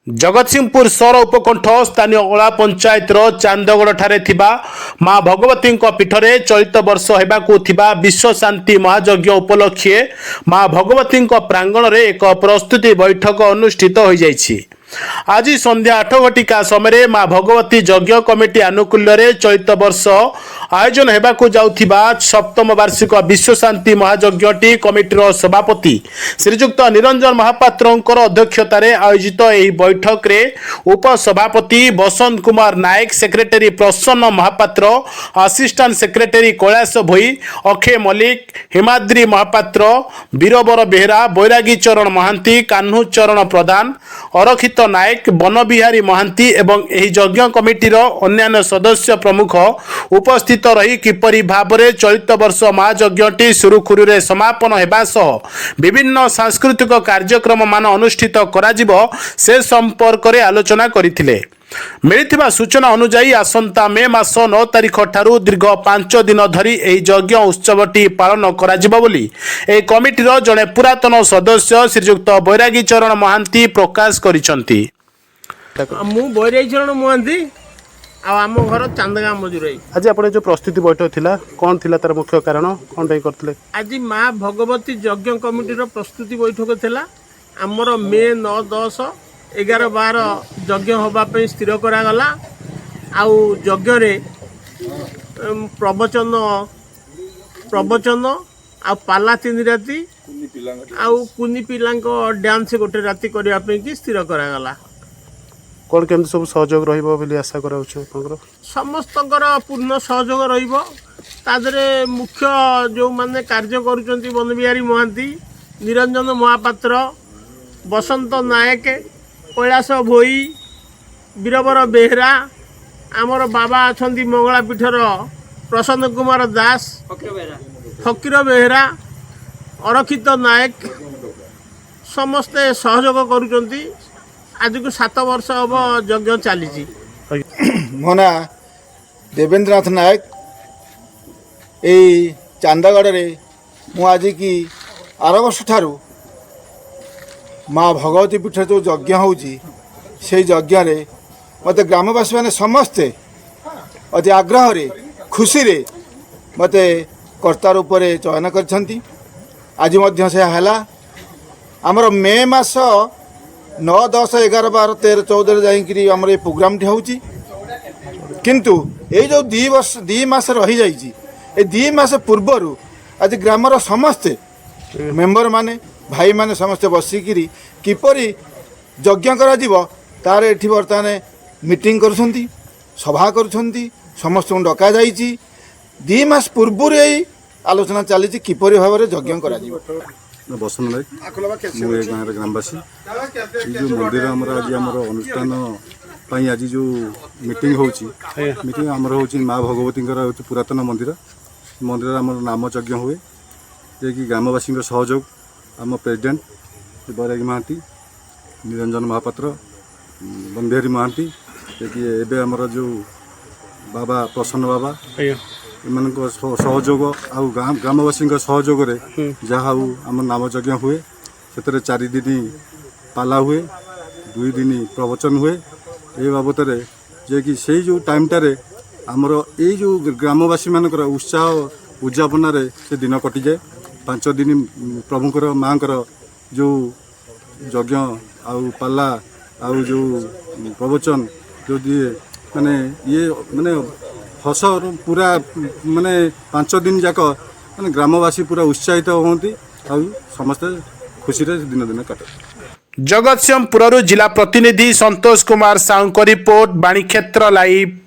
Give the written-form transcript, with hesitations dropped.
जगतसिंहपुर सौर उपकंठ स्थानीय ओला पंचायतर चांदगड़ ठारे थिबा माँ भगवती पीठरे चलित वर्ष हेबाकु थिबा विश्व शांति महायज्ञ उपलक्षे माँ भगवती प्रांगण में एक प्रस्तुति बैठक अनुष्ठित हो जाइछि। आज संध्या 8 घटिका समय माँ भगवती यज्ञ कमिटी आनुकूल्य चलित वर्ष आयोजन हेबाकु जाउथिबा सप्तम वार्षिक विश्व शांति महायज्ञटी कमिटीर सभापति श्रीजुक्त निरंजन महापात्रंकर अध्यक्षतार आयोजित यह बैठक रे उपसभापति बसंत कुमार नायक, सेक्रेटरी प्रसन्न महापात्र, असिस्टांट सेक्रेटरी कैलाश भोई, अक्षय मल्लिक, हिमाद्री महापात्र, वीरबर बेहरा, बैरागी चरण महांती, कान्हू चरण प्रधान, अरक्षित नायक, बनबिहारी महांती एवं यह यज्ञ कमिटीर अन्यान्य सदस्य प्रमुख उपस्थित रही किपरि भावरे चलित वर्ष महायज्ञटी सुरुखुरुरे समापन हेबा सह विभिन्न सांस्कृतिक कार्यक्रम मान अनुष्ठित कराजिब से संपर्क में आलोचना करथिले। मिलिथिबा सूचना अनुसार आसंता मे मास 9 तारिख ठारू दीर्घ 5 दिन धरी यह यज्ञ उत्सवटी पालन कराजिब बोली ए कमिटीर जड़े पुरातन सदस्य श्रीजुक्त बैरागी चरण महांती प्रकाश करिसंती। मु बैरागी चरण महांती आम घर चांदगा मजुराई। आज आप जो प्रस्तुति बैठक थिला कौन थिला तार मुख्य कारण कौन पे करथिले? आज माँ भगवती यज्ञ कमिटीर प्रस्तुति बैठक थिला। आमर मे 9, 10, 11, 12 यज्ञ होगापी स्थिर करागला। आउ यज्ञ रे प्रवचन आ पाला 3 राति आउ कुनी पिलांक डांस गोटे राति करने की स्थिर करागला। कौन केमती सब सहयोग रही आशा कर समस्त पूर्ण सहयोग रही मुख्य जो माने कार्य करुँच बनबिहारी महांती, निरंजन महापात्र, बसंत नायक, कैलाश भोई, वीरबर बेहरा, आमर बाबा अच्छा मंगलापीठर प्रसन्न कुमार दास, फकीर बेहरा, अरक्षित नायक समस्ते सहयोग करुँच। आज को 7 वर्ष हम यज्ञ चली। मो ना देवेंद्रनाथ नायक यही चांदगड़ रे मु आज की 8 वर्ष ठारू माँ भगवती पीठ जो यज्ञ होउची से यज्ञ रे मते ग्रामवासी मैंने समस्ते अति आग्रह रे खुशी रे मते कर्ता रूप से चयन करछंती। आज मध्य से हला हमर मे मास 9, 10, 11, 12, 13, 14 जाइकरी आमर ये प्रोग्राम टी होउची किंतु ये जो 2 मास रही जाइए ये 2 मास पूर्वर आज ग्रामर समस्ते मेंबर माने भाई माने समस्ते बसिकी किपरि यज्ञ करा जीवो तार एठी बर्तमान मीटिंग करुछंती, सभा करुछंती, समस्त डका जाइए। 2 मास पूर्वर यही आलोचना चली किपरि भाव में यज्ञ करा जीवो। बसंत नायक मु ए गाँव ग्रामवासी जो मंदिर आम आज आम अनुष्ठान आज जो मीटिंग होची मीटिंग आमर होची माँ भगवती पुरातन मंदिर मंदिर आम नाम यज्ञ हुए जे कि ग्रामवासी सहयोग आम प्रेसिडेंट बैरागी महांती, निरंजन महापात्र, बनबिहारी महांती जे कि एबे आमर जो बाबा प्रसन्न बाबा मान सहयोग आउ ग्रामवासी सहयोग जहाँ आम नाम यज्ञ हुए से 4 दिन पाला हुए, 2 दिन प्रवचन हुए। ये बाबद जे कि से जो टाइमटार आमर ये जो ग्रामवासी मानकर उत्साह उद्यापन से दिन कटि जाए। 5 दिन प्रभुकर माँकर जो यज्ञ आउ पाला आउ जो प्रवचन जो दिए माने ये माने हस पूरा माने 5 दिन जाक माने ग्रामवासी पूरा उत्साहित होती और समस्ते खुशी रे दिन दिन काटे। जगतसिंहपुर जिला प्रतिनिधि संतोष कुमार साहू रिपोर्ट, बाणीक्षेत्र लाइव।